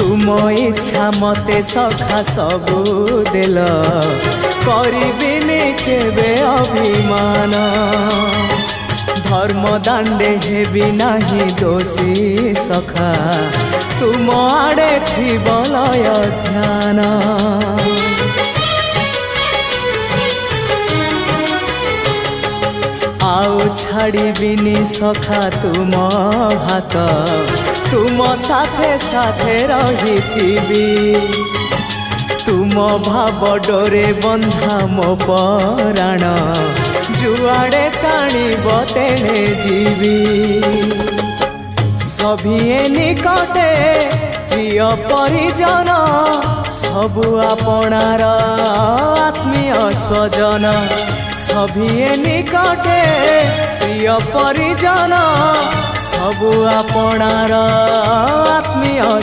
तुम इच्छा मते सखा सबू देल करिबिनी केबे अभिमान धर्म दांडे हेबी नाही दोषी सखा तुम आड़े थी बलय ध्यान आउ छाड़िबिनी सखा तुम हाथ तुम साथे साथे रही तुम भाव डोरे बंधा मो पराण जुआड़े टाणीब तेणे जीवी सभिए निकटे प्रिय परिजन सबु आपणार आत्मीय स्वजन सभिए निकटे प्रिय परिजन सबु आपणार आत्मीय